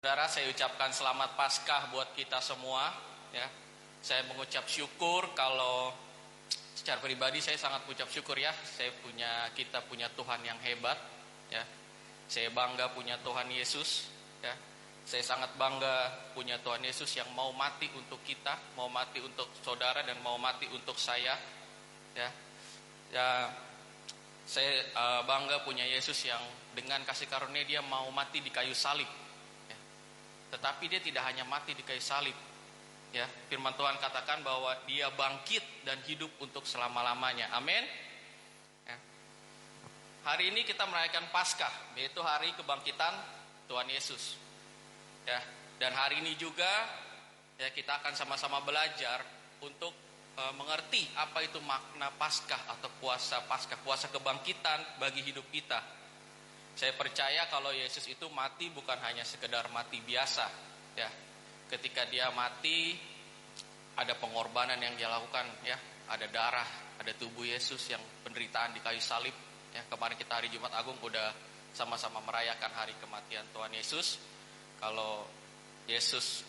Saudara, saya ucapkan selamat Paskah buat kita semua, ya. Saya mengucap syukur kalau secara pribadi saya sangat mengucap syukur ya. Kita punya Tuhan yang hebat, ya. Saya bangga punya Tuhan Yesus, ya. Saya sangat bangga punya Tuhan Yesus yang mau mati untuk kita, mau mati untuk saudara dan mau mati untuk saya, ya. Ya, saya bangga punya Yesus yang dengan kasih karunia dia mau mati di kayu salib. Tetapi dia tidak hanya mati di kayu salib, ya. Firman Tuhan katakan bahwa dia bangkit dan hidup untuk selama-lamanya. Amin. Ya. Hari ini kita merayakan Paskah, yaitu hari kebangkitan Tuhan Yesus. Ya. Dan hari ini juga ya kita akan sama-sama belajar untuk mengerti apa itu makna Paskah atau puasa Paskah, puasa kebangkitan bagi hidup kita. Saya percaya kalau Yesus itu mati bukan hanya sekedar mati biasa, ya. Ketika dia mati, ada pengorbanan yang dia lakukan, ya. Ada darah, ada tubuh Yesus yang penderitaan di kayu salib. Ya, kemarin kita hari Jumat Agung udah sama-sama merayakan hari kematian Tuhan Yesus. Kalau Yesus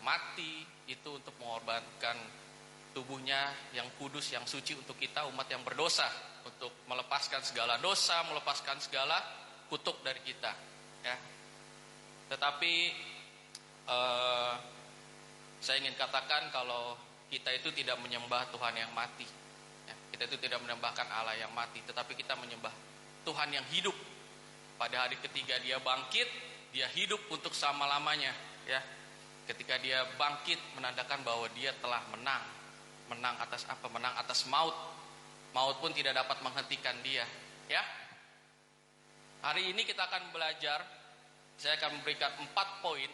mati itu untuk mengorbankan tubuhnya yang kudus, yang suci untuk kita umat yang berdosa, untuk melepaskan segala dosa, melepaskan segala kutuk dari kita, ya. Tetapi saya ingin katakan kalau kita itu tidak menyembah Tuhan yang mati, ya. Kita itu tidak menyembahkan Allah yang mati, tetapi kita menyembah Tuhan yang hidup. Pada hari ketiga dia bangkit, dia hidup untuk selama-lamanya, ya. Ketika dia bangkit menandakan bahwa dia telah menang. Menang atas apa? Menang atas maut. Maut pun tidak dapat menghentikan dia, ya. Hari ini kita akan belajar, saya akan memberikan 4 poin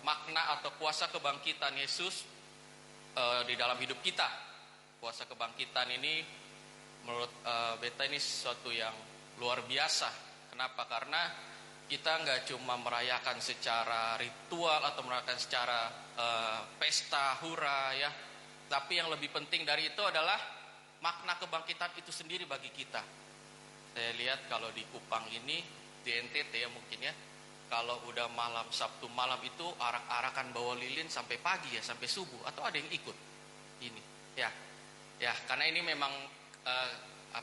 makna atau kuasa kebangkitan Yesus di dalam hidup kita. Kuasa kebangkitan ini menurut beta ini sesuatu yang luar biasa. Kenapa? Karena kita nggak cuma merayakan secara ritual atau merayakan secara pesta hura, ya. Tapi yang lebih penting dari itu adalah makna kebangkitan itu sendiri bagi kita. Saya lihat kalau di Kupang ini, di NTT ya mungkin ya, kalau udah malam Sabtu malam itu arak-arakan bawa lilin sampai pagi ya, sampai subuh, atau ada yang ikut ini, ya, karena ini memang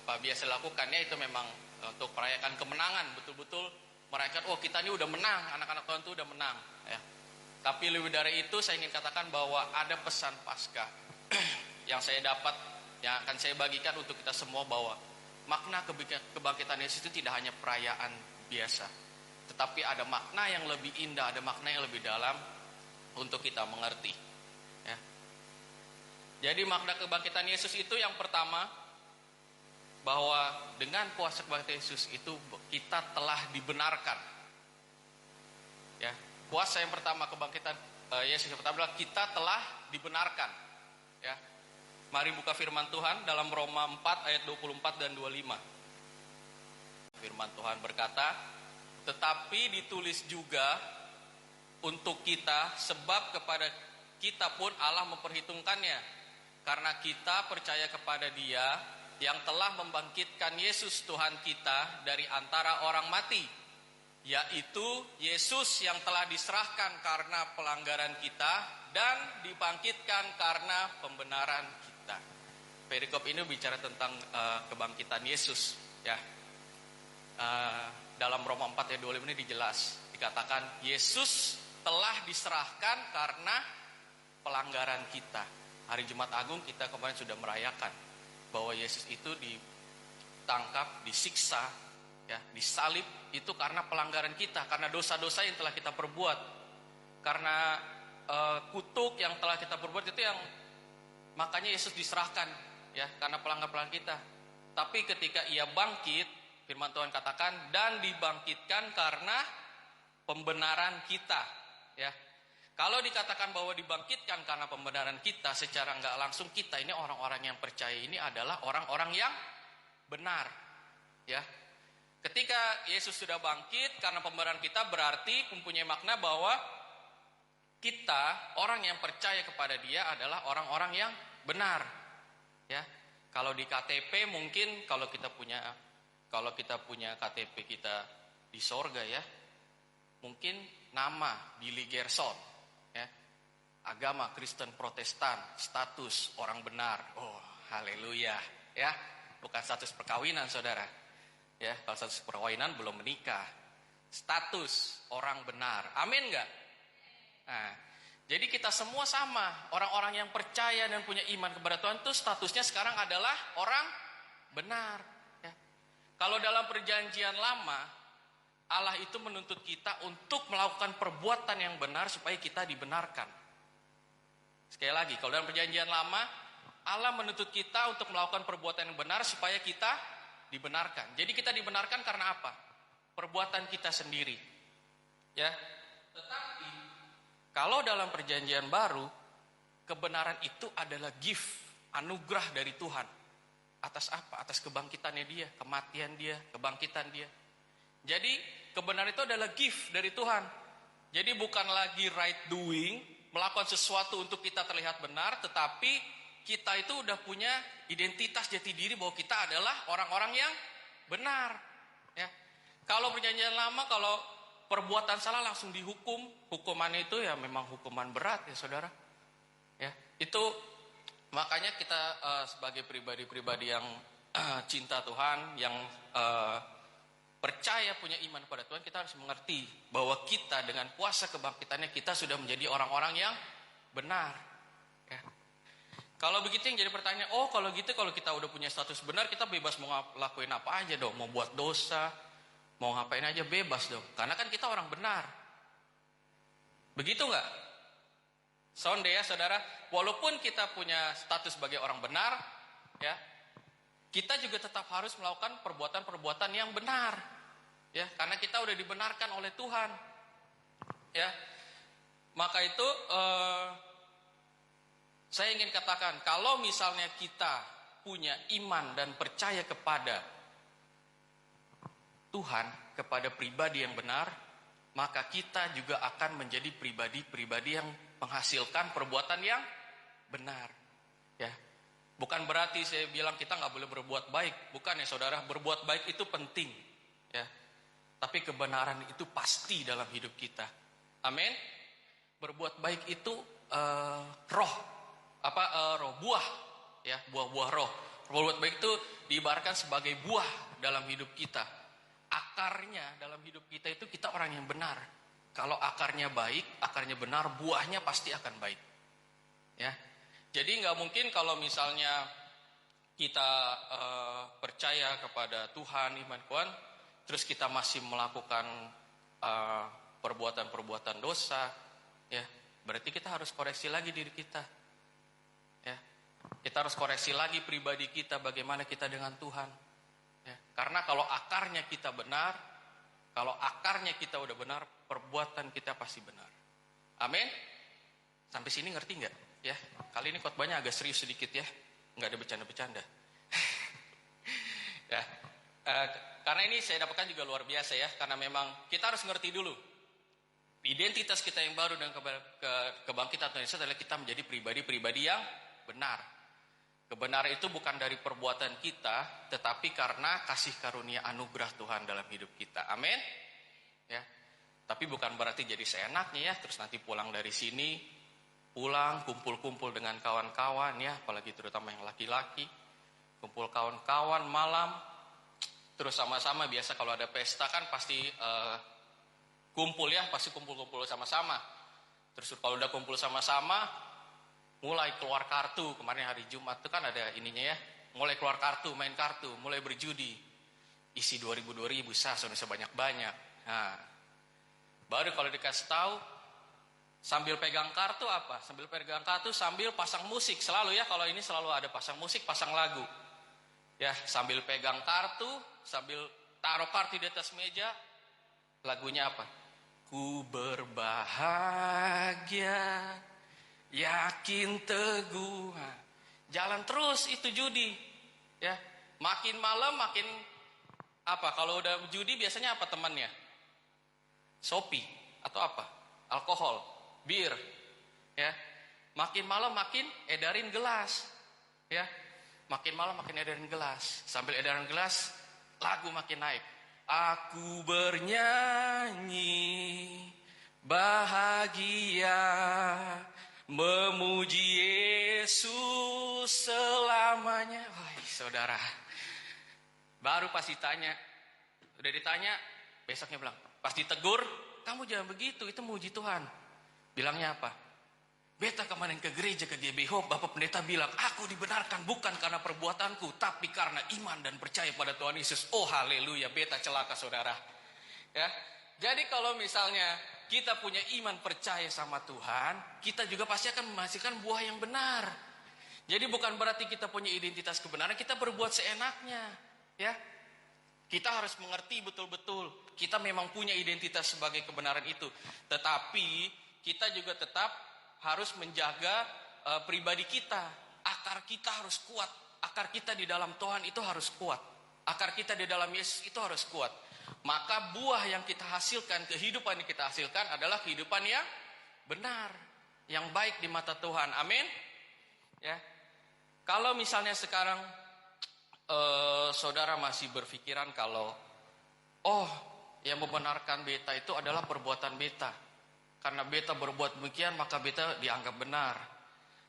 biasa lakukannya itu memang untuk merayakan kemenangan, betul-betul merayakan, oh kita ini udah menang, anak-anak Tuhan itu udah menang, ya. Tapi lebih dari itu saya ingin katakan bahwa ada pesan Paskah yang saya dapat, yang akan saya bagikan untuk kita semua, bahwa makna kebangkitan Yesus itu tidak hanya perayaan biasa, tetapi ada makna yang lebih indah, ada makna yang lebih dalam untuk kita mengerti, ya. Jadi makna kebangkitan Yesus itu yang pertama, bahwa dengan kuasa kebangkitan Yesus itu kita telah dibenarkan, ya. Kuasa yang pertama kebangkitan Yesus yang pertama adalah kita telah dibenarkan, ya. Mari buka firman Tuhan dalam Roma 4 ayat 24 dan 25. Firman Tuhan berkata, tetapi ditulis juga untuk kita, sebab kepada kita pun Allah memperhitungkannya, karena kita percaya kepada Dia yang telah membangkitkan Yesus Tuhan kita dari antara orang mati, yaitu Yesus yang telah diserahkan karena pelanggaran kita dan dibangkitkan karena pembenaran kita. Perikop ini bicara tentang kebangkitan Yesus, ya. Dalam Roma 4 ayat 25 ini dijelas, dikatakan Yesus telah diserahkan karena pelanggaran kita. Hari Jumat Agung kita kemarin sudah merayakan bahwa Yesus itu ditangkap, disiksa, ya, disalib itu karena pelanggaran kita, karena dosa-dosa yang telah kita perbuat, karena kutuk yang telah kita perbuat itu yang makanya Yesus diserahkan, ya, karena pelanggaran kita. Tapi ketika ia bangkit, firman Tuhan katakan, dan dibangkitkan karena pembenaran kita, ya. Kalau dikatakan bahwa dibangkitkan karena pembenaran kita, secara nggak langsung kita ini orang-orang yang percaya ini adalah orang-orang yang benar, ya. Ketika Yesus sudah bangkit karena pembenaran kita, berarti mempunyai makna bahwa kita, orang yang percaya kepada Dia, adalah orang-orang yang benar, ya. Kalau di KTP mungkin kalau kita punya KTP kita di sorga, ya, mungkin nama Billy Gerson, ya. Agama Kristen Protestan, status orang benar. Oh, haleluya, ya. Bukan status perkawinan, saudara. Ya, kalau status perkawinan belum menikah. Status orang benar. Amin enggak? Nah, jadi kita semua sama. Orang-orang yang percaya dan punya iman kepada Tuhan itu statusnya sekarang adalah orang benar. Ya. Kalau dalam perjanjian lama, Allah itu menuntut kita untuk melakukan perbuatan yang benar supaya kita dibenarkan. Sekali lagi, kalau dalam perjanjian lama, Allah menuntut kita untuk melakukan perbuatan yang benar supaya kita dibenarkan. Jadi kita dibenarkan karena apa? Perbuatan kita sendiri. Ya. Tetapi kalau dalam perjanjian baru, kebenaran itu adalah gift, anugerah dari Tuhan. Atas apa? Atas kebangkitannya dia, kematian dia, kebangkitan dia. Jadi kebenaran itu adalah gift dari Tuhan. Jadi bukan lagi right doing, melakukan sesuatu untuk kita terlihat benar, tetapi kita itu udah punya identitas jati diri bahwa kita adalah orang-orang yang benar. Ya. Kalau perjanjian lama, kalau perbuatan salah langsung dihukum, hukumannya itu ya memang hukuman berat ya saudara. Ya, itu makanya kita sebagai pribadi-pribadi yang cinta Tuhan, yang percaya punya iman pada Tuhan, kita harus mengerti bahwa kita dengan kuasa kebangkitannya kita sudah menjadi orang-orang yang benar. Ya. Kalau begitu yang jadi pertanyaan, oh kalau gitu kalau kita udah punya status benar, kita bebas mau lakuin apa aja dong, mau buat dosa, mau ngapain aja bebas dong, karena kan kita orang benar. Begitu nggak? Sonde ya saudara, walaupun kita punya status sebagai orang benar, ya, kita juga tetap harus melakukan perbuatan-perbuatan yang benar, ya, karena kita udah dibenarkan oleh Tuhan, ya. Maka itu saya ingin katakan, kalau misalnya kita punya iman dan percaya kepada Tuhan, kepada pribadi yang benar, maka kita juga akan menjadi pribadi-pribadi yang menghasilkan perbuatan yang benar, ya. Bukan berarti saya bilang kita nggak boleh berbuat baik, bukan ya saudara. Berbuat baik itu penting, ya. Tapi kebenaran itu pasti dalam hidup kita. Amin. Berbuat baik itu roh buah, ya, buah-buah roh. Berbuat baik itu diibaratkan sebagai buah dalam hidup kita. Akarnya dalam hidup kita itu kita orang yang benar. Kalau akarnya baik, akarnya benar, buahnya pasti akan baik, ya. Jadi nggak mungkin kalau misalnya kita percaya kepada Tuhan, iman Tuhan, terus kita masih melakukan perbuatan-perbuatan dosa, ya, berarti kita harus koreksi lagi diri kita, ya. Kita harus koreksi lagi pribadi kita, bagaimana kita dengan Tuhan, ya. Karena kalau akarnya kita benar, kalau akarnya kita udah benar, perbuatan kita pasti benar. Amin. Sampai sini ngerti nggak? Ya, kali ini khotbahnya agak serius sedikit ya, nggak ada bercanda-bercanda. Ya, karena ini saya dapatkan juga luar biasa ya, karena memang kita harus ngerti dulu identitas kita yang baru dan kebangkitan Tuhan Yesus adalah kita menjadi pribadi-pribadi yang benar. Kebenaran itu bukan dari perbuatan kita, tetapi karena kasih karunia anugerah Tuhan dalam hidup kita. Amin. Ya, tapi bukan berarti jadi seenaknya ya, terus nanti pulang dari sini, pulang, kumpul-kumpul dengan kawan-kawan ya, apalagi terutama yang laki-laki, kumpul kawan-kawan malam, terus sama-sama, biasa kalau ada pesta kan pasti kumpul ya, pasti kumpul-kumpul sama-sama. Terus kalau udah kumpul sama-sama, mulai keluar kartu, kemarin hari Jumat itu kan ada ininya ya, mulai keluar kartu, main kartu, mulai berjudi, isi 2000 sah, sebanyak-banyak. Nah, baru kalau dikasih tahu, sambil pegang kartu apa? Sambil pegang kartu sambil pasang musik selalu ya. Kalau ini selalu ada pasang musik, pasang lagu. Ya, sambil pegang kartu, sambil taruh kartu di atas meja, lagunya apa? Ku berbahagia, yakin teguh. Jalan terus itu judi. Ya, makin malam makin apa? Kalau udah judi biasanya apa temannya? Shopee atau apa? Alkohol. Bir, ya, makin malam makin edarin gelas, ya, makin malam makin edarin gelas, sambil edarin gelas, lagu makin naik. Aku bernyanyi Bahagia memuji Yesus selamanya. Wah, saudara, baru pas ditanya, udah ditanya, besoknya bilang, pas ditegur, kamu jangan begitu, itu memuji Tuhan. Bilangnya apa? Beta kemarin ke gereja, ke GBH, Bapak Pendeta bilang, aku dibenarkan bukan karena perbuatanku, tapi karena iman dan percaya pada Tuhan Yesus. Oh haleluya, beta celaka saudara. Ya, jadi kalau misalnya kita punya iman percaya sama Tuhan, kita juga pasti akan menghasilkan buah yang benar. Jadi bukan berarti kita punya identitas kebenaran, kita berbuat seenaknya. Ya, kita harus mengerti betul-betul, kita memang punya identitas sebagai kebenaran itu. Tetapi kita juga tetap harus menjaga pribadi kita. Akar kita harus kuat. Akar kita di dalam Tuhan itu harus kuat. Akar kita di dalam Yesus itu harus kuat. Maka buah yang kita hasilkan, kehidupan yang kita hasilkan adalah kehidupan yang benar, yang baik di mata Tuhan. Amin. Ya. Kalau misalnya sekarang saudara masih berpikiran kalau yang membenarkan beta itu adalah perbuatan beta. Karena beta berbuat demikian maka beta dianggap benar.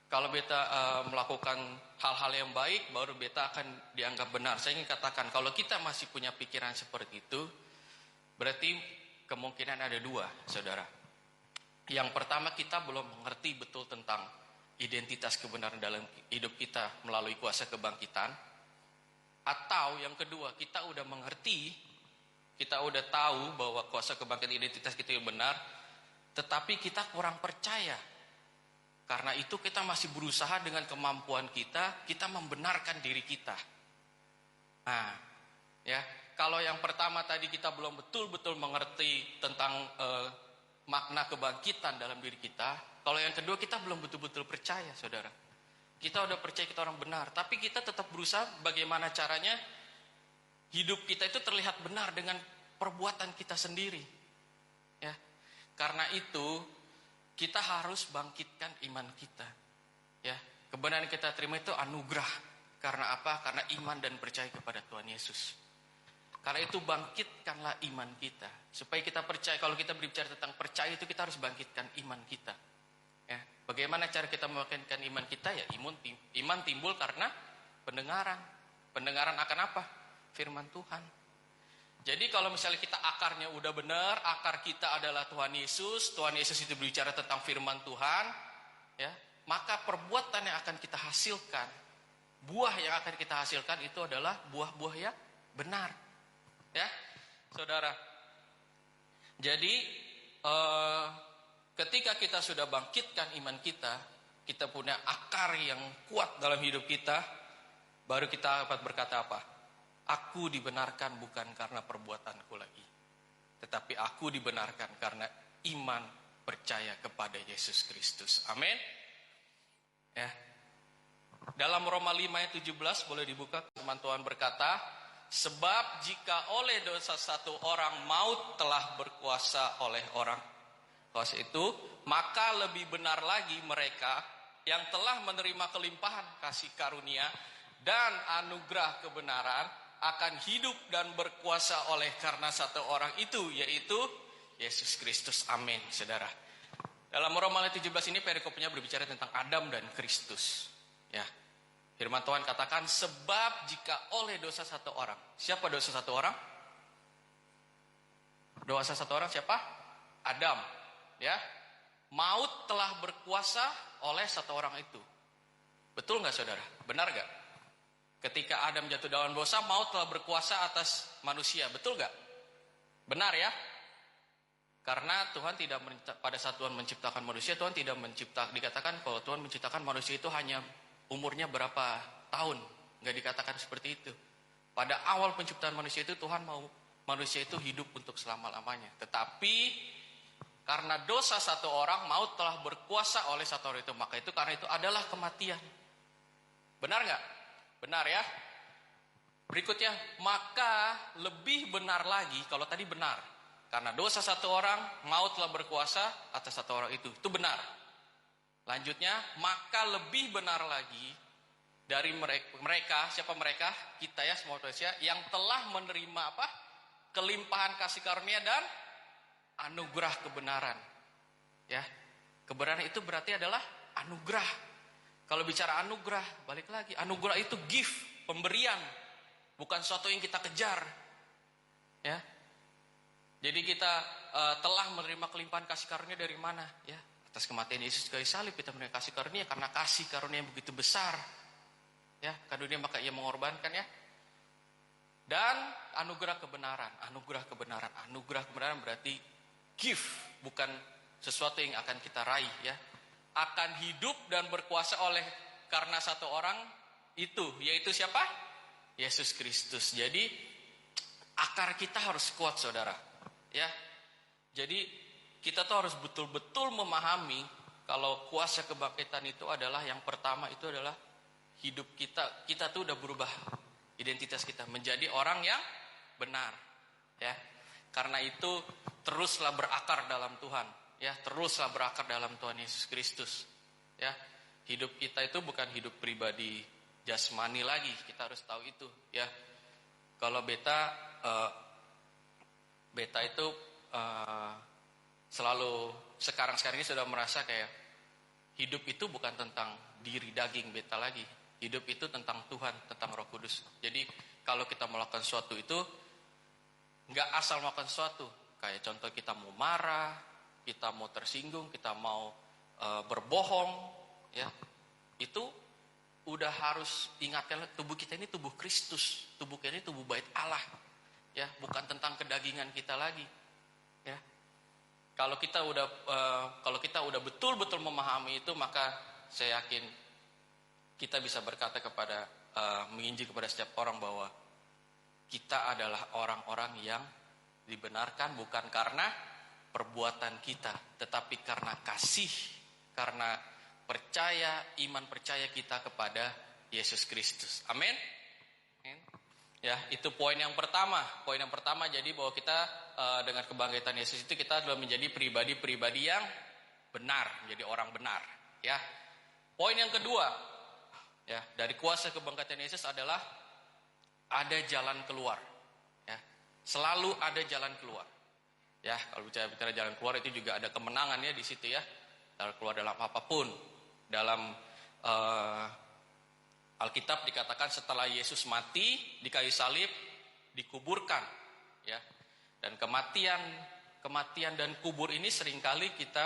Kalau beta melakukan hal-hal yang baik, baru beta akan dianggap benar. Saya ingin katakan, kalau kita masih punya pikiran seperti itu, berarti kemungkinan ada dua, saudara. Yang pertama, kita belum mengerti betul tentang identitas kebenaran dalam hidup kita melalui kuasa kebangkitan. Atau yang kedua, kita udah mengerti, kita udah tahu bahwa kuasa kebangkitan identitas kita yang benar, tetapi kita kurang percaya. Karena itu kita masih berusaha dengan kemampuan kita membenarkan diri kita. Nah, ya, kalau yang pertama tadi kita belum betul-betul mengerti tentang makna kebangkitan dalam diri kita. Kalau yang kedua kita belum betul-betul percaya, saudara. Kita udah percaya kita orang benar, tapi kita tetap berusaha bagaimana caranya hidup kita itu terlihat benar dengan perbuatan kita sendiri. Ya, karena itu kita harus bangkitkan iman kita. Ya, kebenaran yang kita terima itu anugerah. Karena apa? Karena iman dan percaya kepada Tuhan Yesus. Karena itu bangkitkanlah iman kita. Supaya kita percaya, kalau kita berbicara tentang percaya itu kita harus bangkitkan iman kita. Ya, bagaimana cara kita membangkitkan iman kita? Ya, iman timbul karena pendengaran. Pendengaran akan apa? Firman Tuhan. Jadi kalau misalnya kita akarnya udah benar, akar kita adalah Tuhan Yesus itu berbicara tentang firman Tuhan, ya, maka perbuatan yang akan kita hasilkan, buah yang akan kita hasilkan itu adalah buah-buah yang benar. Ya, saudara. Jadi ketika kita sudah bangkitkan iman kita, kita punya akar yang kuat dalam hidup kita, baru kita dapat berkata apa? Aku dibenarkan bukan karena perbuatanku lagi, tetapi aku dibenarkan karena iman percaya kepada Yesus Kristus. Amin. Ya. Dalam Roma 5 ayat 17 boleh dibuka, firman Tuhan berkata, sebab jika oleh dosa satu orang maut telah berkuasa oleh orang kuasa itu, maka lebih benar lagi mereka yang telah menerima kelimpahan kasih karunia dan anugerah kebenaran akan hidup dan berkuasa oleh karena satu orang itu, yaitu Yesus Kristus. Amin, saudara. Dalam Roma 17 ini perikopnya berbicara tentang Adam dan Kristus. Ya, firman Tuhan katakan, sebab jika oleh dosa satu orang. Siapa dosa satu orang? Dosa satu orang siapa? Adam. Ya, maut telah berkuasa oleh satu orang itu. Betul nggak, saudara? Benar nggak? Ketika Adam jatuh dalam dosa, maut telah berkuasa atas manusia. Betul gak? Benar ya? Karena Tuhan tidak pada saat Tuhan menciptakan manusia, Tuhan tidak dikatakan kalau Tuhan menciptakan manusia itu hanya umurnya berapa tahun. Gak dikatakan seperti itu. Pada awal penciptaan manusia itu Tuhan mau manusia itu hidup untuk selama-lamanya. Tetapi karena dosa satu orang, maut telah berkuasa oleh satu orang itu. Maka itu karena itu adalah kematian. Benar gak? Benar ya. Berikutnya, maka lebih benar lagi, kalau tadi benar, karena dosa satu orang, maut telah berkuasa atas satu orang itu. Itu benar. Lanjutnya, maka lebih benar lagi dari mereka, siapa mereka? Kita ya, semua manusia yang telah menerima apa? Kelimpahan kasih karunia dan anugerah kebenaran. Ya. Kebenaran itu berarti adalah anugerah. Kalau bicara anugerah, balik lagi, anugerah itu gift, pemberian, bukan sesuatu yang kita kejar. Ya. Jadi kita telah menerima kelimpahan kasih karunia dari mana? Ya, atas kematian Yesus kayu salib kita menerima kasih karunia karena kasih karunia yang begitu besar. Ya, karunia maka ia mengorbankan ya. Dan anugerah kebenaran berarti gift, bukan sesuatu yang akan kita raih ya. Akan hidup dan berkuasa oleh karena satu orang itu, yaitu siapa? Yesus Kristus. Jadi akar kita harus kuat, saudara. Ya. Jadi kita tuh harus betul-betul memahami kalau kuasa kebangkitan itu adalah yang pertama itu adalah hidup kita. Kita tuh udah berubah identitas kita menjadi orang yang benar. Ya. Karena itu teruslah berakar dalam Tuhan. Ya, teruslah berakar dalam Tuhan Yesus Kristus. Ya. Hidup kita itu bukan hidup pribadi jasmani lagi. Kita harus tahu itu, ya. Kalau beta itu selalu sekarang ini sudah merasa kayak hidup itu bukan tentang diri daging beta lagi. Hidup itu tentang Tuhan, tentang Roh Kudus. Jadi kalau kita melakukan sesuatu itu nggak asal melakukan sesuatu. Kayak contoh kita mau marah, kita mau tersinggung, kita mau berbohong, ya itu udah harus ingatkan tubuh kita ini tubuh Kristus, tubuh kita ini tubuh bait Allah, ya bukan tentang kedagingan kita lagi, ya. Kalau kita udah betul-betul memahami itu, maka saya yakin kita bisa berkata kepada menginjil kepada setiap orang bahwa kita adalah orang-orang yang dibenarkan bukan karena perbuatan kita, tetapi karena kasih, karena iman percaya kita kepada Yesus Kristus. Amin. Ya, itu poin yang pertama. Poin yang pertama jadi bahwa kita dengan kebangkitan Yesus itu kita adalah menjadi pribadi-pribadi yang benar, menjadi orang benar. Ya. Poin yang kedua, ya, dari kuasa kebangkitan Yesus adalah ada jalan keluar. Ya. Selalu ada jalan keluar. Ya, kalau bicara jalan keluar itu juga ada kemenangan ya di situ ya. Jalan keluar dalam apapun. Dalam Alkitab dikatakan setelah Yesus mati di kayu salib, dikuburkan, ya. Dan kematian dan kubur ini seringkali kita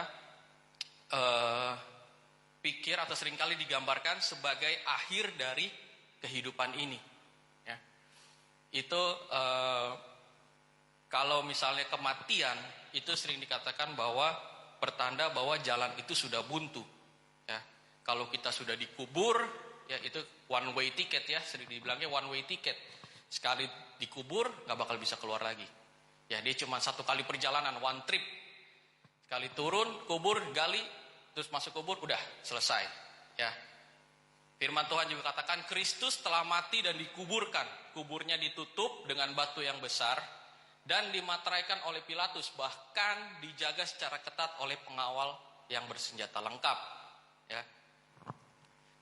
pikir atau seringkali digambarkan sebagai akhir dari kehidupan ini. Ya. Itu kalau misalnya kematian itu sering dikatakan bahwa pertanda bahwa jalan itu sudah buntu. Ya. Kalau kita sudah dikubur, ya itu one way ticket ya, sering dibilangnya one way ticket. Sekali dikubur nggak bakal bisa keluar lagi. Ya dia cuma satu kali perjalanan, one trip. Sekali turun, kubur, gali, terus masuk kubur, udah selesai. Ya. Firman Tuhan juga katakan Kristus telah mati dan dikuburkan. Kuburnya ditutup dengan batu yang besar dan dimateraikan oleh Pilatus, bahkan dijaga secara ketat oleh pengawal yang bersenjata lengkap. Ya.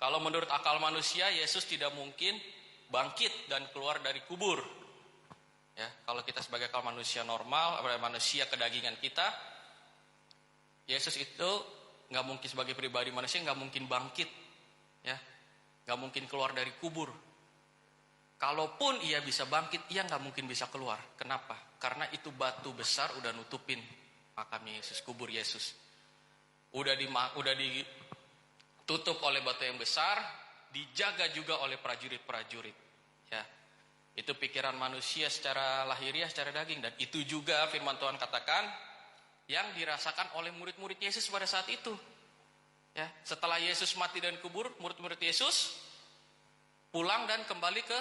Kalau menurut akal manusia, Yesus tidak mungkin bangkit dan keluar dari kubur. Ya, kalau kita sebagai akal manusia normal, manusia kedagingan kita, Yesus itu nggak mungkin sebagai pribadi manusia nggak mungkin bangkit, ya, nggak mungkin keluar dari kubur. Kalaupun ia bisa bangkit, ia nggak mungkin bisa keluar. Kenapa? Karena itu batu besar udah nutupin makamnya Yesus, kubur Yesus. Udah ditutup oleh batu yang besar, dijaga juga oleh prajurit-prajurit. Ya, itu pikiran manusia secara lahiriah, secara daging, dan itu juga firman Tuhan katakan yang dirasakan oleh murid-murid Yesus pada saat itu. Ya, setelah Yesus mati dan kubur, murid-murid Yesus pulang dan kembali ke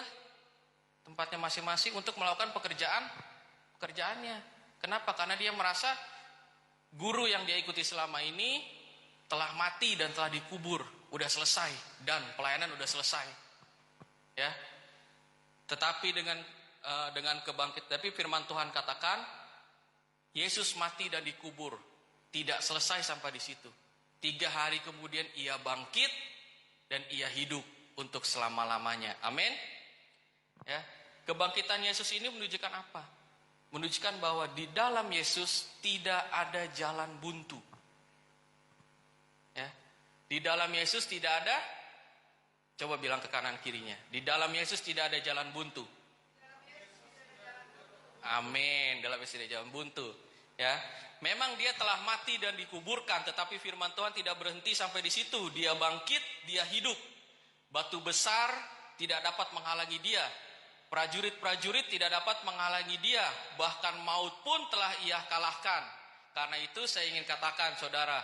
tempatnya masing-masing untuk melakukan pekerjaannya. Kenapa? Karena dia merasa guru yang dia ikuti selama ini telah mati dan telah dikubur, udah selesai dan pelayanan udah selesai. Ya. Tetapi dengan kebangkit, tapi firman Tuhan katakan Yesus mati dan dikubur, tidak selesai sampai di situ. 3 hari kemudian ia bangkit dan ia hidup untuk selama-lamanya. Amin. Ya, kebangkitan Yesus ini menunjukkan apa? Menunjukkan bahwa di dalam Yesus tidak ada jalan buntu. Di dalam Yesus tidak ada, coba bilang ke kanan kirinya, di dalam Yesus tidak ada jalan buntu. Amin. Dalam Yesus tidak ada jalan buntu. Ya, memang dia telah mati dan dikuburkan, tetapi firman Tuhan tidak berhenti sampai di situ. Dia bangkit, dia hidup. Batu besar tidak dapat menghalangi dia. Prajurit-prajurit tidak dapat menghalangi dia. Bahkan maut pun telah ia kalahkan. Karena itu saya ingin katakan, saudara,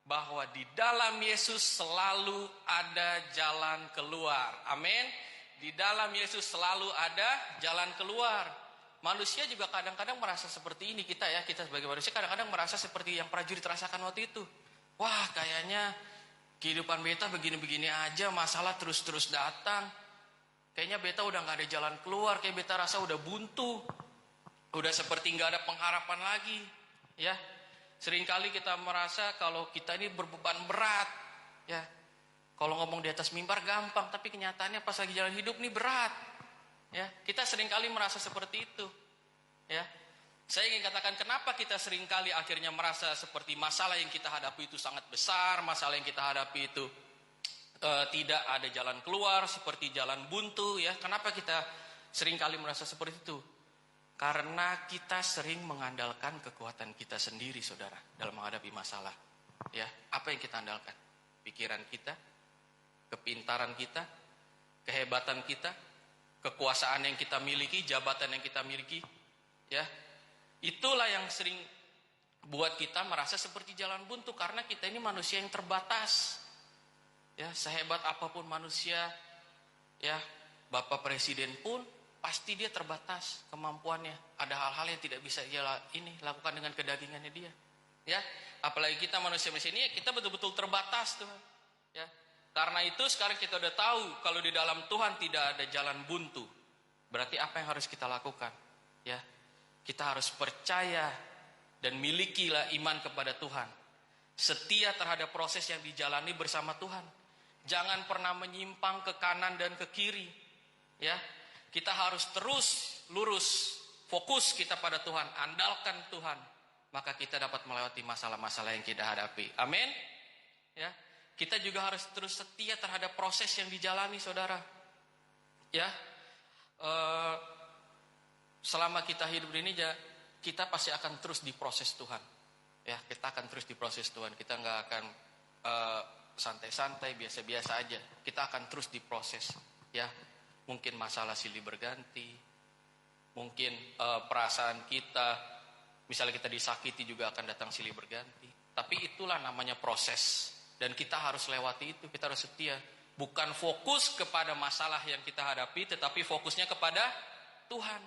bahwa di dalam Yesus selalu ada jalan keluar. Amin. Di dalam Yesus selalu ada jalan keluar. Manusia juga kadang-kadang merasa seperti ini, kita sebagai manusia kadang-kadang merasa seperti yang prajurit rasakan waktu itu. Wah, kayaknya kehidupan beta begini-begini aja, masalah terus-terus datang. Kayaknya beta udah gak ada jalan keluar, kayak beta rasa udah buntu. Udah seperti gak ada pengharapan lagi. Ya, seringkali kita merasa kalau kita ini berbeban berat. Ya, kalau ngomong di atas mimbar gampang, tapi kenyataannya pas lagi jalan hidup nih berat. Ya, kita seringkali merasa seperti itu. Ya, saya ingin katakan kenapa kita seringkali akhirnya merasa seperti masalah yang kita hadapi itu sangat besar, masalah yang kita hadapi itu tidak ada jalan keluar, seperti jalan buntu. Ya, kenapa kita seringkali merasa seperti itu? Karena kita sering mengandalkan kekuatan kita sendiri, saudara, dalam menghadapi masalah. Ya, apa yang kita andalkan? Pikiran kita, kepintaran kita, kehebatan kita, kekuasaan yang kita miliki, jabatan yang kita miliki. Ya, itulah yang sering buat kita merasa seperti jalan buntu, karena kita ini manusia yang terbatas. Ya, sehebat apapun manusia, ya, Bapak Presiden pun pasti dia terbatas kemampuannya. Ada hal-hal yang tidak bisa dia lakukan dengan kedagingannya dia. Ya, apalagi kita manusia-manusia ini, kita betul-betul terbatas, Tuhan. Ya, karena itu sekarang kita udah tahu kalau di dalam Tuhan tidak ada jalan buntu. Berarti apa yang harus kita lakukan? Ya, kita harus percaya dan milikilah iman kepada Tuhan. Setia terhadap proses yang dijalani bersama Tuhan. Jangan pernah menyimpang ke kanan dan ke kiri. Ya, kita harus terus lurus, fokus kita pada Tuhan, andalkan Tuhan, maka kita dapat melewati masalah-masalah yang kita hadapi. Amin. Ya, kita juga harus terus setia terhadap proses yang dijalani, saudara. Ya, selama kita hidup ini, kita pasti akan terus diproses Tuhan. Ya, kita akan terus diproses Tuhan. Kita nggak akan santai-santai, biasa-biasa aja. Kita akan terus diproses. Ya, mungkin masalah silih berganti, mungkin perasaan kita, misalnya kita disakiti juga akan datang silih berganti. Tapi itulah namanya proses, dan kita harus lewati itu. Kita harus setia, bukan fokus kepada masalah yang kita hadapi, tetapi fokusnya kepada Tuhan.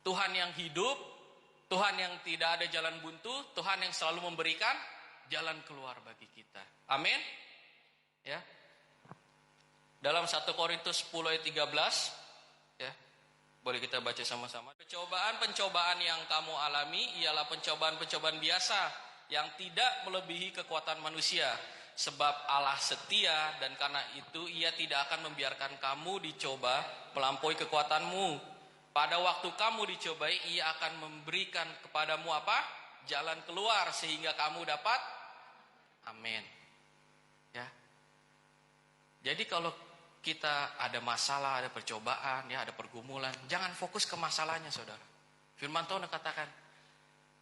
Tuhan yang hidup, Tuhan yang tidak ada jalan buntu, Tuhan yang selalu memberikan jalan keluar bagi kita. Amin. Ya. Dalam 1 Korintus 10 ayat 13, ya, boleh kita baca sama-sama. Pencobaan-pencobaan yang kamu alami ialah pencobaan-pencobaan biasa yang tidak melebihi kekuatan manusia. Sebab Allah setia, dan karena itu Ia tidak akan membiarkan kamu dicoba melampaui kekuatanmu. Pada waktu kamu dicobai, Ia akan memberikan kepadamu apa? Jalan keluar sehingga kamu dapat. Amin. Ya. Jadi kalau kita ada masalah, ada percobaan, ya, ada pergumulan, jangan fokus ke masalahnya, saudara. Firman Tuhan katakan,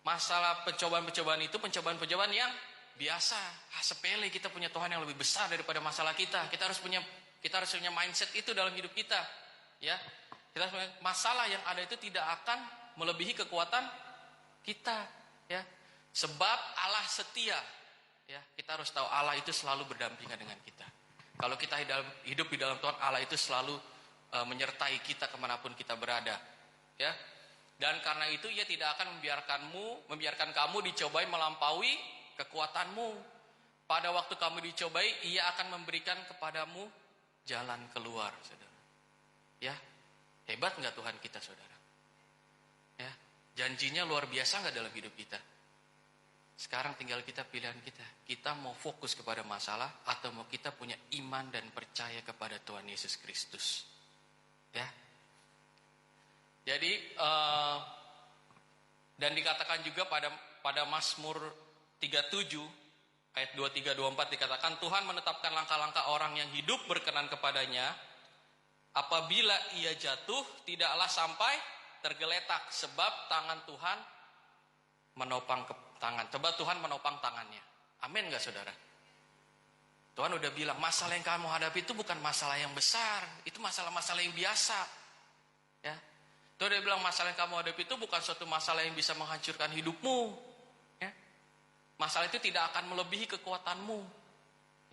masalah pencobaan-pencobaan itu pencobaan-pencobaan yang biasa, sepele. Kita punya Tuhan yang lebih besar daripada masalah kita. Kita harus punya mindset itu dalam hidup kita. Ya, kita masalah yang ada itu tidak akan melebihi kekuatan kita. Ya, sebab Allah setia. Ya, kita harus tahu Allah itu selalu berdampingan dengan kita. Kalau kita hidup di dalam Tuhan, Allah itu selalu menyertai kita kemanapun kita berada. Ya, dan karena itu Ia tidak akan membiarkan kamu dicobai melampaui kekuatanmu. Pada waktu kamu dicobai, Ia akan memberikan kepadamu jalan keluar, saudara. Ya, hebat nggak Tuhan kita, saudara? Ya, janjinya luar biasa nggak dalam hidup kita? Sekarang tinggal pilihan kita. Kita mau fokus kepada masalah atau mau kita punya iman dan percaya kepada Tuhan Yesus Kristus. Ya. Jadi dan dikatakan juga pada Mazmur 37 ayat 23-24 dikatakan, Tuhan menetapkan langkah-langkah orang yang hidup berkenan kepadanya. Apabila ia jatuh, tidaklah sampai tergeletak, sebab tangan Tuhan menopang tangan. Coba Tuhan menopang tangannya. Amin gak saudara? Tuhan udah bilang, masalah yang kamu hadapi itu bukan masalah yang besar, itu masalah-masalah yang biasa. Ya, Tuhan udah bilang masalah yang kamu hadapi itu bukan suatu masalah yang bisa menghancurkan hidupmu. Ya, masalah itu tidak akan melebihi kekuatanmu.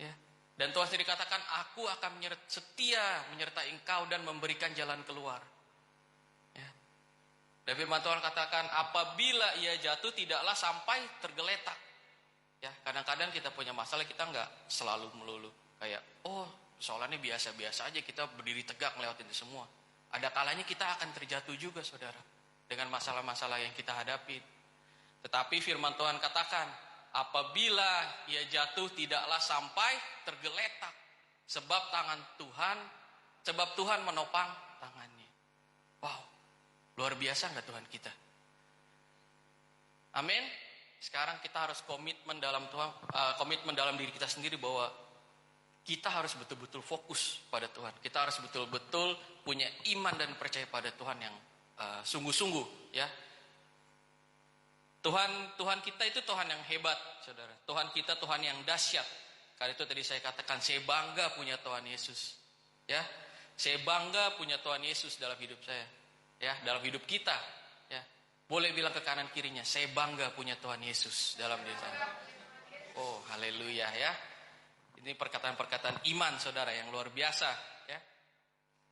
Ya, dan Tuhan sendiri katakan, aku akan setia menyertai engkau dan memberikan jalan keluar. Ya. Dan firman Tuhan katakan, apabila ia jatuh tidaklah sampai tergeletak. Ya, kadang-kadang kita punya masalah, kita nggak selalu melulu kayak, oh soalnya biasa-biasa aja, kita berdiri tegak ngelewatin itu semua. Ada kalanya kita akan terjatuh juga saudara, dengan masalah-masalah yang kita hadapi. Tetapi firman Tuhan katakan, apabila ia jatuh tidaklah sampai tergeletak, sebab Tuhan menopang tangannya. Wow, luar biasa nggak Tuhan kita? Amin. Sekarang kita harus komitmen dalam Tuhan, komitmen dalam diri kita sendiri bahwa kita harus betul-betul fokus pada Tuhan. Kita harus betul-betul punya iman dan percaya pada Tuhan yang sungguh-sungguh, ya. Tuhan kita itu Tuhan yang hebat, saudara. Tuhan kita Tuhan yang dahsyat. Karena itu tadi saya katakan, saya bangga punya Tuhan Yesus, ya. Saya bangga punya Tuhan Yesus dalam hidup saya, ya, dalam hidup kita, ya. Boleh bilang ke kanan kirinya, saya bangga punya Tuhan Yesus dalam diri saya. Oh, haleluya, ya. Ini perkataan-perkataan iman saudara yang luar biasa, ya.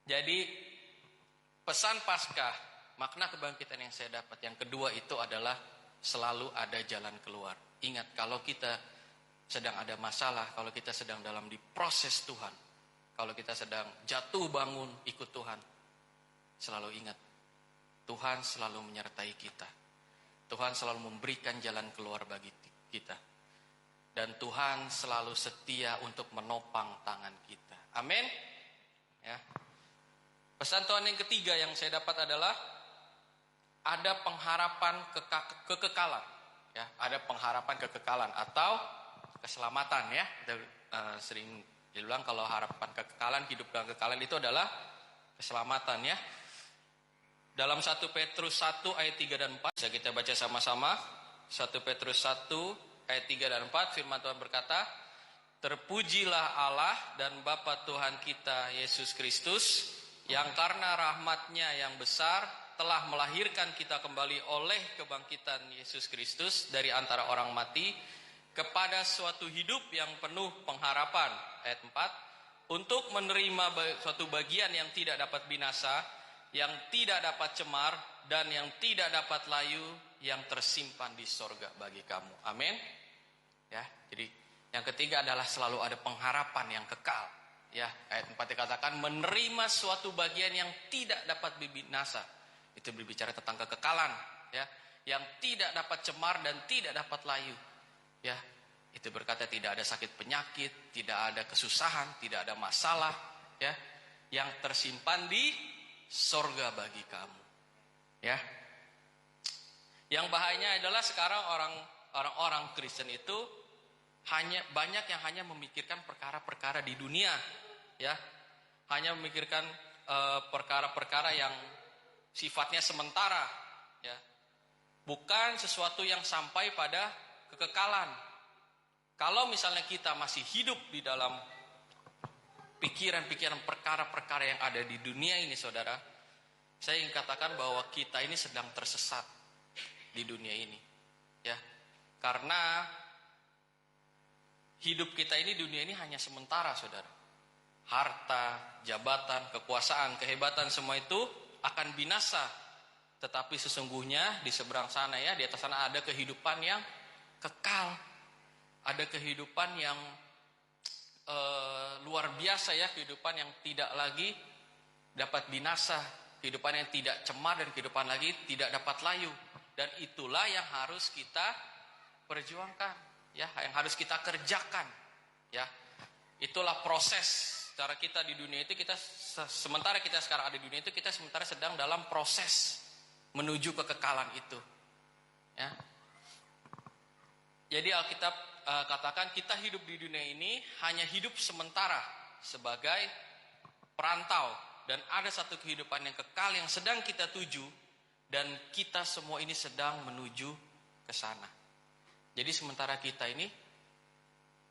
Jadi pesan Paskah, makna kebangkitan yang saya dapat yang kedua itu adalah selalu ada jalan keluar. Ingat, kalau kita sedang ada masalah, kalau kita sedang dalam diproses Tuhan, kalau kita sedang jatuh bangun ikut Tuhan, selalu ingat, Tuhan selalu menyertai kita. Tuhan selalu memberikan jalan keluar bagi kita. Dan Tuhan selalu setia untuk menopang tangan kita. Amin. Ya. Pesan Tuhan yang ketiga yang saya dapat adalah ada pengharapan kekekalan. Ya, ada pengharapan kekekalan atau keselamatan, ya. Kita sering diulang kalau harapan kekekalan, hidup dalam kekekalan itu adalah keselamatan, ya. Dalam 1 Petrus 1 ayat 3 dan 4 bisa kita baca sama-sama. 1 Petrus 1 ayat 3 dan 4 firman Tuhan berkata, terpujilah Allah dan Bapa Tuhan kita Yesus Kristus, yang karena rahmat-Nya yang besar telah melahirkan kita kembali oleh kebangkitan Yesus Kristus dari antara orang mati kepada suatu hidup yang penuh pengharapan. Ayat 4, untuk menerima suatu bagian yang tidak dapat binasa, yang tidak dapat cemar, dan yang tidak dapat layu, yang tersimpan di sorga bagi kamu. Amin. Ya, jadi yang ketiga adalah selalu ada pengharapan yang kekal. Ya, ayat 4 dikatakan menerima suatu bagian yang tidak dapat binasa. Itu berbicara tentang kekekalan, ya, yang tidak dapat cemar dan tidak dapat layu. Ya, itu berkata tidak ada sakit penyakit, tidak ada kesusahan, tidak ada masalah, ya, yang tersimpan di sorga bagi kamu. Ya. Yang bahayanya adalah sekarang orang-orang Kristen itu banyak yang hanya memikirkan perkara-perkara di dunia, ya. Hanya memikirkan perkara-perkara yang sifatnya sementara, ya. Bukan sesuatu yang sampai pada kekekalan. Kalau misalnya kita masih hidup di dalam pikiran-pikiran perkara-perkara yang ada di dunia ini, saudara, saya ingin katakan bahwa kita ini sedang tersesat di dunia ini, ya. Karena hidup kita ini, dunia ini hanya sementara, saudara. Harta, jabatan, kekuasaan, kehebatan, semua itu akan binasa. Tetapi sesungguhnya di seberang sana, ya, di atas sana ada kehidupan yang kekal. Ada kehidupan yang luar biasa, ya, kehidupan yang tidak lagi dapat binasa, kehidupan yang tidak cemar, dan kehidupan lagi tidak dapat layu. Dan itulah yang harus kita perjuangkan, ya, yang harus kita kerjakan, ya. Itulah proses cara kita di dunia itu. Kita sementara kita sekarang ada di dunia itu, kita sementara sedang dalam proses menuju kekekalan itu, ya. Jadi Alkitab katakan kita hidup di dunia ini hanya hidup sementara sebagai perantau, dan ada satu kehidupan yang kekal yang sedang kita tuju, dan kita semua ini sedang menuju ke sana. Jadi sementara kita ini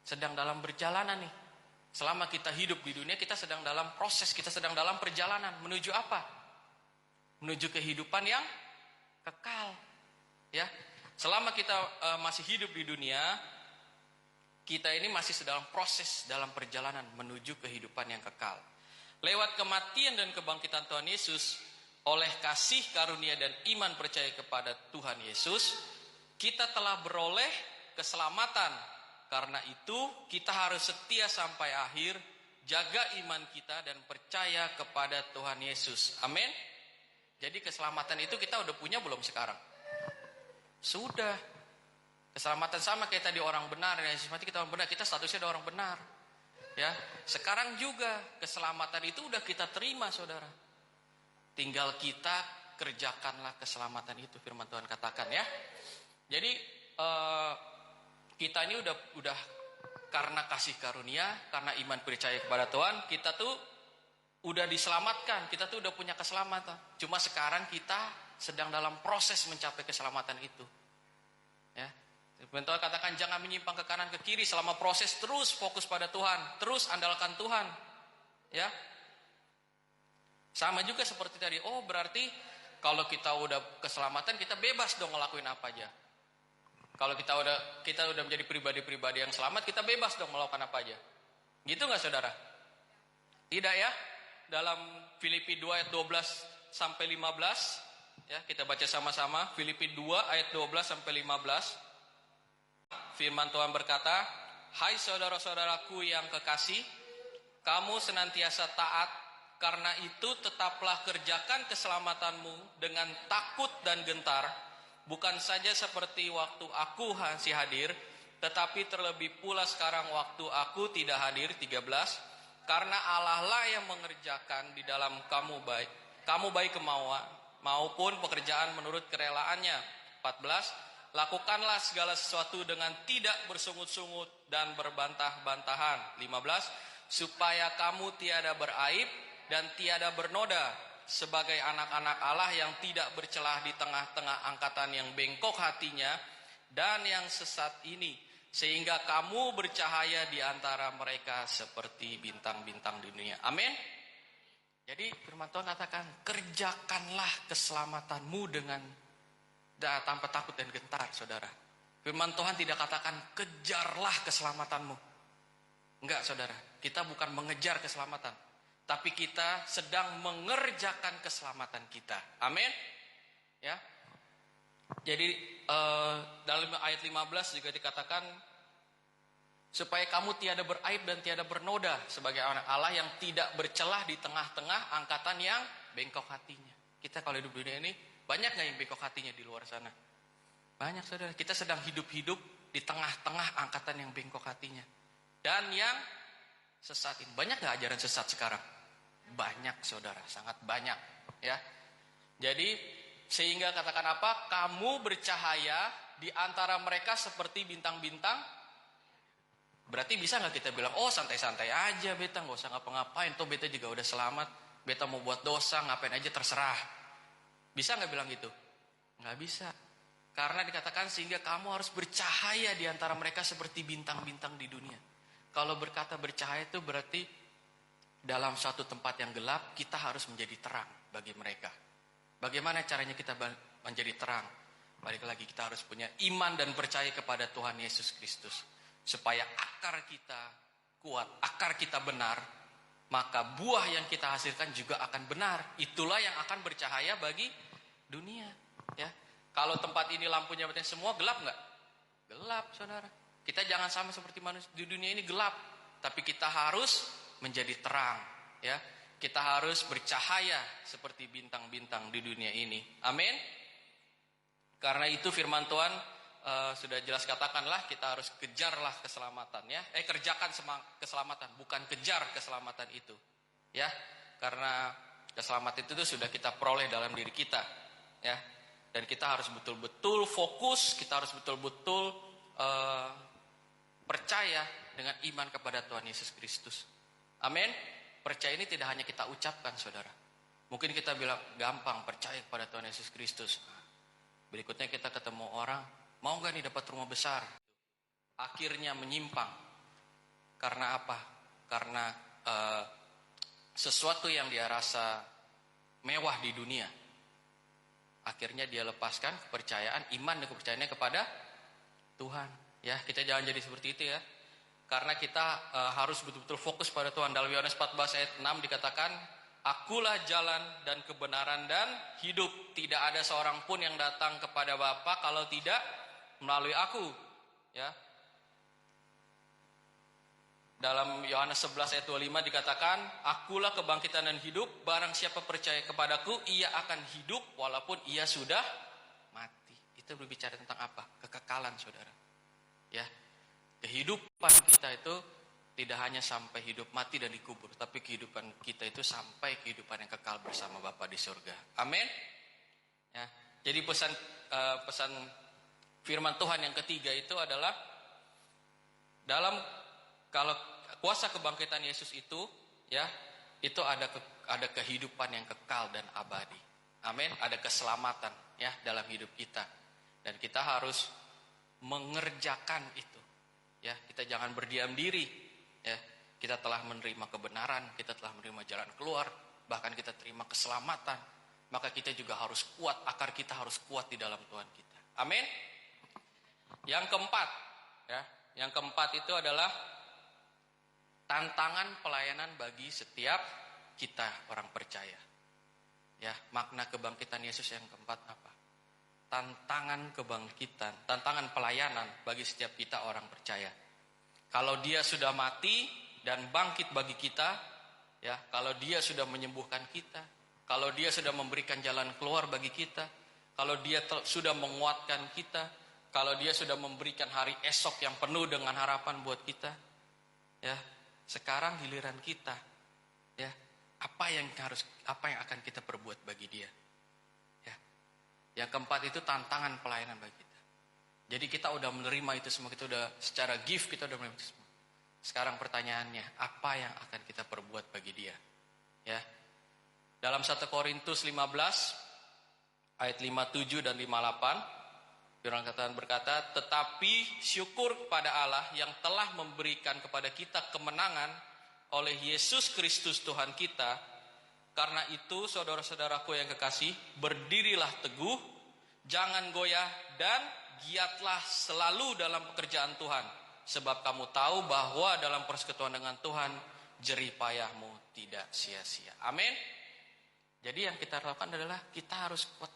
sedang dalam perjalanan nih. Selama kita hidup di dunia, kita sedang dalam proses, kita sedang dalam perjalanan menuju apa? Menuju kehidupan yang kekal. Ya. Selama kita masih hidup di dunia, kita ini masih sedang proses dalam perjalanan menuju kehidupan yang kekal. Lewat kematian dan kebangkitan Tuhan Yesus, oleh kasih karunia dan iman percaya kepada Tuhan Yesus, kita telah beroleh keselamatan. Karena itu kita harus setia sampai akhir, jaga iman kita dan percaya kepada Tuhan Yesus. Amin. Jadi keselamatan itu kita udah punya belum sekarang? Sudah. Keselamatan sama kayak tadi orang benar, dan Yesus mati kita orang benar, kita statusnya ada orang benar. Ya, sekarang juga keselamatan itu udah kita terima, saudara. Tinggal kita kerjakanlah keselamatan itu, firman Tuhan katakan ya. Jadi kita ini udah karena kasih karunia, karena iman percaya kepada Tuhan, kita tuh udah diselamatkan, kita tuh udah punya keselamatan. Cuma sekarang kita sedang dalam proses mencapai keselamatan itu. Ya. Firman Tuhan katakan jangan menyimpang ke kanan ke kiri, selama proses terus fokus pada Tuhan, terus andalkan Tuhan. Ya. Sama juga seperti tadi. Oh, berarti kalau kita udah keselamatan, kita bebas dong ngelakuin apa aja. Kalau kita udah menjadi pribadi-pribadi yang selamat, kita bebas dong melakukan apa aja. Gitu nggak, saudara? Tidak ya. Dalam Filipi 2 ayat 12 sampai 15, ya, kita baca sama-sama. Filipi 2 ayat 12 sampai 15. Firman Tuhan berkata, "Hai saudara-saudaraku yang kekasih, kamu senantiasa taat, karena itu tetaplah kerjakan keselamatanmu dengan takut dan gentar, bukan saja seperti waktu aku masih hadir, tetapi terlebih pula sekarang waktu aku tidak hadir." 13. "Karena Allah lah yang mengerjakan di dalam kamu baik kemauan maupun pekerjaan menurut kerelaannya." 14. "Lakukanlah segala sesuatu dengan tidak bersungut-sungut dan berbantah-bantahan." 15. "Supaya kamu tiada beraib dan tiada bernoda sebagai anak-anak Allah yang tidak bercelah di tengah-tengah angkatan yang bengkok hatinya dan yang sesat ini, sehingga kamu bercahaya di antara mereka seperti bintang-bintang di dunia." Amin. Jadi firman Tuhan katakan, kerjakanlah keselamatanmu dengan tanpa takut dan gentar, saudara. Firman Tuhan tidak katakan kejarlah keselamatanmu. Enggak, saudara. Kita bukan mengejar keselamatan, tapi kita sedang mengerjakan keselamatan kita. Amin. Ya. Jadi dalam ayat 15 juga dikatakan, supaya kamu tiada beraib dan tiada bernoda sebagai anak Allah yang tidak bercelah di tengah-tengah angkatan yang bengkok hatinya. Kita kalau hidup di dunia ini, banyak gak yang bengkok hatinya di luar sana? Banyak, saudara. Kita sedang hidup-hidup di tengah-tengah angkatan yang bengkok hatinya. Dan yang sesat ini. Banyak gak ajaran sesat sekarang? Banyak, saudara. Sangat banyak. Ya. Jadi, sehingga katakan apa? Kamu bercahaya di antara mereka seperti bintang-bintang. Berarti bisa gak kita bilang, oh santai-santai aja beta, gak usah ngapa-ngapain. Toh beta juga udah selamat. Beta mau buat dosa, ngapain aja terserah. Bisa gak bilang gitu? Gak bisa. Karena dikatakan sehingga kamu harus bercahaya di antara mereka seperti bintang-bintang di dunia. Kalau berkata bercahaya itu berarti dalam suatu tempat yang gelap, kita harus menjadi terang bagi mereka. Bagaimana caranya kita menjadi terang? Balik lagi, kita harus punya iman dan percaya kepada Tuhan Yesus Kristus. Supaya akar kita kuat, akar kita benar, maka buah yang kita hasilkan juga akan benar. Itulah yang akan bercahaya bagi dunia. Ya, kalau tempat ini lampunya semua gelap nggak? Gelap, saudara. Kita jangan sama seperti manusia di dunia ini gelap, tapi kita harus menjadi terang. Ya, kita harus bercahaya seperti bintang-bintang di dunia ini. Amin. Karena itu firman Tuhan sudah jelas katakanlah kita harus kejarlah keselamatan, ya. Kerjakan keselamatan, bukan kejar keselamatan itu, ya. Karena keselamatan itu sudah kita peroleh dalam diri kita, ya. Dan kita harus betul-betul fokus, kita harus betul-betul percaya dengan iman kepada Tuhan Yesus Kristus. Amin. Percaya ini tidak hanya kita ucapkan, saudara. Mungkin kita bilang gampang percaya kepada Tuhan Yesus Kristus. Berikutnya kita ketemu orang, mau gak nih dapat rumah besar? Akhirnya menyimpang. Karena apa? Karena sesuatu yang dia rasa mewah di dunia. Akhirnya dia lepaskan kepercayaan, iman dan kepercayaannya kepada Tuhan. Ya, kita jangan jadi seperti itu ya. Karena kita harus betul-betul fokus pada Tuhan. Dalam Yohanes 14 ayat 6 dikatakan, Akulah jalan dan kebenaran dan hidup. Tidak ada seorang pun yang datang kepada Bapa kalau tidak melalui aku. Ya. Dalam Yohanes 11 ayat 25 dikatakan, Akulah kebangkitan dan hidup. Barang siapa percaya kepadaku, ia akan hidup walaupun ia sudah mati. Itu berbicara tentang apa? Kekekalan, saudara. Ya. Kehidupan kita itu tidak hanya sampai hidup mati dan dikubur, tapi kehidupan kita itu sampai kehidupan yang kekal bersama Bapa di surga. Amin. Ya. Jadi pesan firman Tuhan yang ketiga itu adalah dalam kalau kuasa kebangkitan Yesus itu ya, itu ada kehidupan yang kekal dan abadi. Amin. Ada keselamatan ya dalam hidup kita. Dan kita harus mengerjakan itu. Ya, kita jangan berdiam diri. Ya, kita telah menerima kebenaran, kita telah menerima jalan keluar, bahkan kita terima keselamatan. Maka kita juga harus kuat, akar kita harus kuat di dalam Tuhan kita. Amin. Yang keempat, ya, yang keempat itu adalah tantangan pelayanan bagi setiap kita orang percaya. Ya, makna kebangkitan Yesus yang keempat apa? Tantangan kebangkitan, tantangan pelayanan bagi setiap kita orang percaya. Kalau dia sudah mati dan bangkit bagi kita, ya, kalau dia sudah menyembuhkan kita, kalau dia sudah memberikan jalan keluar bagi kita, kalau dia sudah menguatkan kita, kalau dia sudah memberikan hari esok yang penuh dengan harapan buat kita, ya, sekarang giliran kita, ya, apa yang akan kita perbuat bagi dia? Yang keempat itu tantangan pelayanan bagi kita. Jadi kita udah menerima itu semua, kita udah secara gift kita udah menerima itu semua. Sekarang pertanyaannya, apa yang akan kita perbuat bagi dia? Ya. Dalam 1 Korintus 15 ayat 57 dan 58, firman Tuhan berkata, "Tetapi syukur kepada Allah yang telah memberikan kepada kita kemenangan oleh Yesus Kristus Tuhan kita. Karena itu, saudara-saudaraku yang kekasih, berdirilah teguh, jangan goyah, dan giatlah selalu dalam pekerjaan Tuhan. Sebab kamu tahu bahwa dalam persekutuan dengan Tuhan, jerih payahmu tidak sia-sia." Amin. Jadi yang kita lakukan adalah kita harus kuat,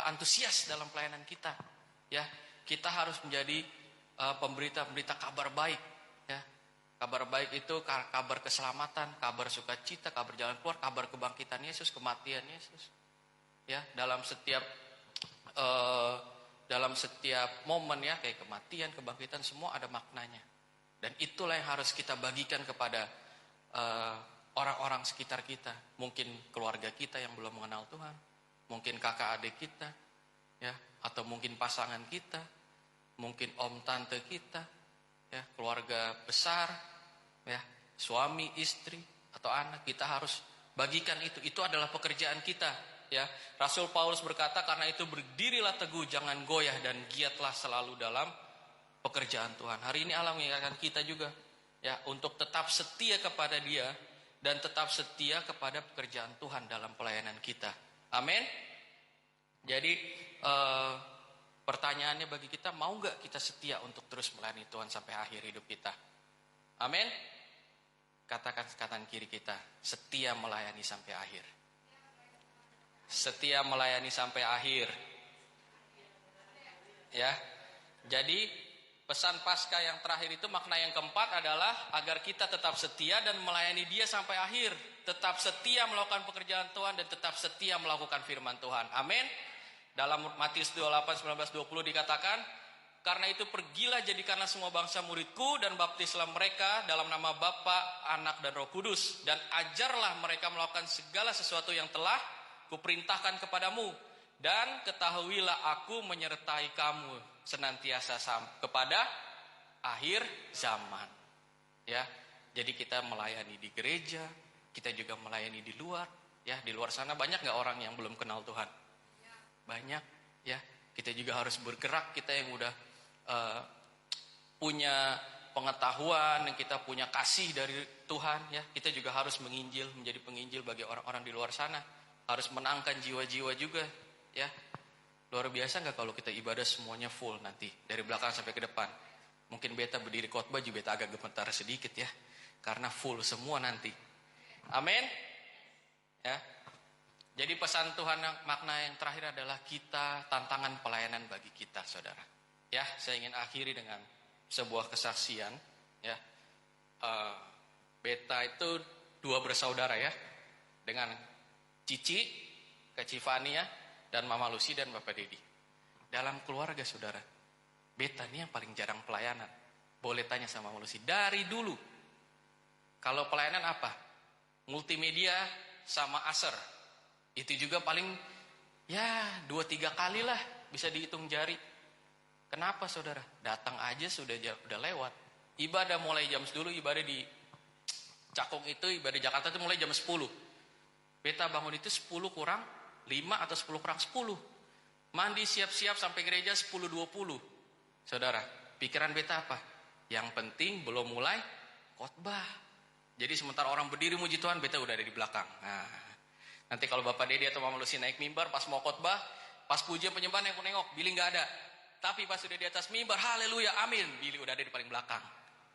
antusias dalam pelayanan kita. Ya, kita harus menjadi pemberita-pemberita kabar baik. Ya. Kabar baik itu kabar keselamatan, kabar sukacita, kabar jalan keluar, kabar kebangkitan Yesus, kematian Yesus. Ya, dalam setiap momen ya, kayak kematian, kebangkitan, semua ada maknanya. Dan itulah yang harus kita bagikan kepada orang-orang sekitar kita. Mungkin keluarga kita yang belum mengenal Tuhan, mungkin kakak adik kita, ya, atau mungkin pasangan kita, mungkin om tante kita, ya, keluarga besar, ya, suami, istri, atau anak. Kita harus bagikan itu. Itu adalah pekerjaan kita. Ya, Rasul Paulus berkata, karena itu berdirilah teguh, jangan goyah, dan giatlah selalu dalam pekerjaan Tuhan. Hari ini Allah mengingatkan kita juga, ya, untuk tetap setia kepada Dia dan tetap setia kepada pekerjaan Tuhan dalam pelayanan kita. Amin. Jadi pertanyaannya bagi kita, mau gak kita setia untuk terus melayani Tuhan sampai akhir hidup kita? Amin. Katakan kanan kiri kita, setia melayani sampai akhir. Setia melayani sampai akhir. Ya. Jadi pesan Paskah yang terakhir itu, makna yang keempat adalah agar kita tetap setia dan melayani Dia sampai akhir. Tetap setia melakukan pekerjaan Tuhan dan tetap setia melakukan firman Tuhan. Amin. Dalam Matius 28, 19, 20 dikatakan, "Karena itu pergilah, jadikanlah semua bangsa muridku dan baptislah mereka dalam nama Bapa, Anak, dan Roh Kudus. Dan ajarlah mereka melakukan segala sesuatu yang telah kuperintahkan kepadamu. Dan ketahuilah aku menyertai kamu senantiasa kepada akhir zaman. Ya. Jadi kita melayani di gereja, kita juga melayani di luar. Ya, di luar sana banyak nggak orang yang belum kenal Tuhan? Banyak. Ya, kita juga harus bergerak. Kita yang udah punya pengetahuan, yang kita punya kasih dari Tuhan. Ya, kita juga harus menginjil, menjadi penginjil bagi orang-orang di luar sana. Harus menangkan jiwa-jiwa juga. Ya, luar biasa nggak kalau kita ibadah semuanya full nanti dari belakang sampai ke depan? Mungkin beta berdiri khotbah juga beta agak gemetar sedikit ya, karena full semua nanti. Amin. Ya. Jadi pesan Tuhan makna yang terakhir adalah kita tantangan pelayanan bagi kita, saudara. Ya, saya ingin akhiri dengan sebuah kesaksian. Ya, beta itu 2 bersaudara ya, dengan Cici, Kak Cifani ya, dan Mama Lucy dan Bapak Dedi. Dalam keluarga saudara, beta ini yang paling jarang pelayanan. Boleh tanya sama Mama Lucy, dari dulu. Kalau pelayanan apa? Multimedia sama aser. Itu juga paling ya 2-3 kali lah, bisa dihitung jari. Kenapa saudara? Datang aja sudah lewat. Ibadah mulai jam 10, ibadah di Cakung itu, ibadah Jakarta itu mulai jam 10. Beta bangun itu 10 kurang 5 atau 10 kurang 10. Mandi siap-siap sampai gereja 10.20. Saudara, pikiran beta apa? Yang penting belum mulai khotbah. Jadi sementara orang berdiri muji Tuhan, beta udah ada di belakang. Nah, nanti kalau Bapak Dedi atau Mama Lucy naik mimbar pas mau khotbah, pas pujian penyembahan yang nengok, Billy nggak ada. Tapi pas sudah di atas mimbar, haleluya, amin, Billy udah ada di paling belakang.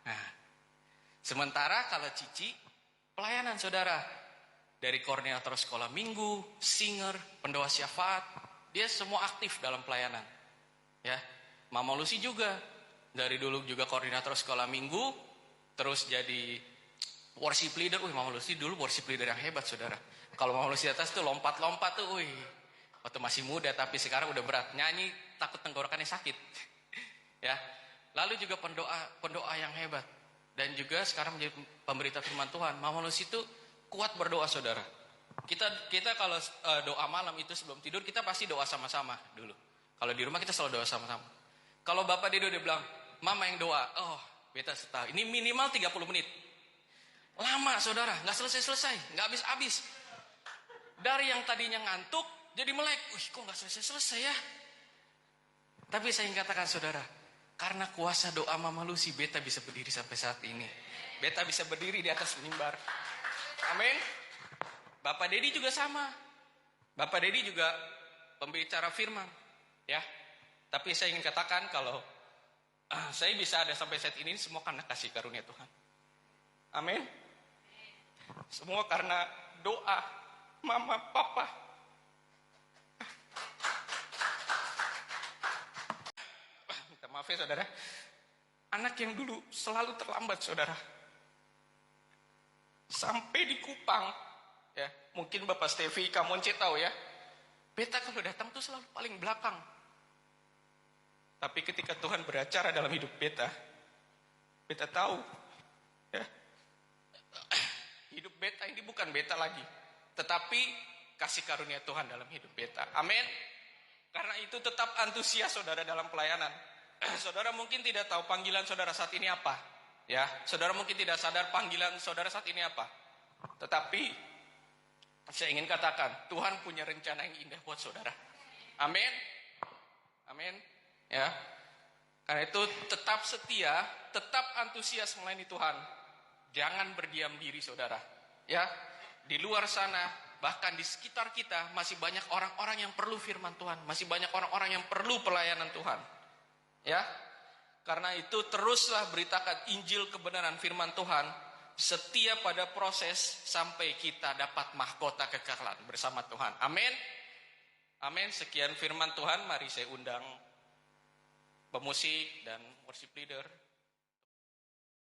Nah, sementara kalau Cici pelayanan saudara, dari koordinator sekolah minggu, singer, pendoa syafaat, dia semua aktif dalam pelayanan. Ya, Mama Lucy juga dari dulu juga koordinator sekolah minggu, terus jadi worship leader. Mama Lucy dulu worship leader yang hebat saudara. Kalau Mama Lucy atas tuh lompat-lompat tuh, waktu masih muda tapi sekarang udah berat. Nyanyi takut tenggorokannya sakit. Ya. Lalu juga pendoa yang hebat. Dan juga sekarang menjadi pemberita firman Tuhan. Mama Lucy itu kuat berdoa saudara. Kita kalau doa malam itu sebelum tidur kita pasti doa sama-sama dulu. Kalau di rumah kita selalu doa sama-sama. Kalau Bapak Dedo dia bilang, Mama yang doa. Oh, beta setahun. Ini minimal 30 menit. Lama saudara, nggak selesai-selesai, nggak habis-habis. Dari yang tadinya ngantuk jadi melek. Kok nggak selesai-selesai ya? Tapi saya ingin katakan saudara, karena kuasa doa Mama Lucy, beta bisa berdiri sampai saat ini. Beta bisa berdiri di atas mimbar. Amin. Bapak Dedi juga sama. Bapak Dedi juga pembicara firman, ya. Tapi saya ingin katakan kalau saya bisa ada sampai saat ini semua karena kasih karunia Tuhan. Amin. Semua karena doa mama papa. Minta maaf ya saudara. Anak yang dulu selalu terlambat saudara. Sampai di Kupang, ya mungkin Bapak Stevi, Kamonce tahu ya. Beta kalau datang tuh selalu paling belakang. Tapi ketika Tuhan beracara dalam hidup beta tahu, ya hidup beta ini bukan beta lagi, tetapi kasih karunia Tuhan dalam hidup beta. Amin. Karena itu tetap antusias saudara dalam pelayanan. Saudara mungkin tidak tahu panggilan saudara saat ini apa. Ya, saudara mungkin tidak sadar panggilan saudara saat ini apa. Tetapi saya ingin katakan, Tuhan punya rencana yang indah buat saudara. Amin. Amin. Ya. Karena itu tetap setia, tetap antusias melayani Tuhan. Jangan berdiam diri saudara. Ya. Di luar sana, bahkan di sekitar kita masih banyak orang-orang yang perlu firman Tuhan, masih banyak orang-orang yang perlu pelayanan Tuhan. Ya. Karena itu teruslah beritakan Injil kebenaran firman Tuhan, setia pada proses sampai kita dapat mahkota kekekalan bersama Tuhan. Amin. Amin. Sekian firman Tuhan, mari saya undang pemusik dan worship leader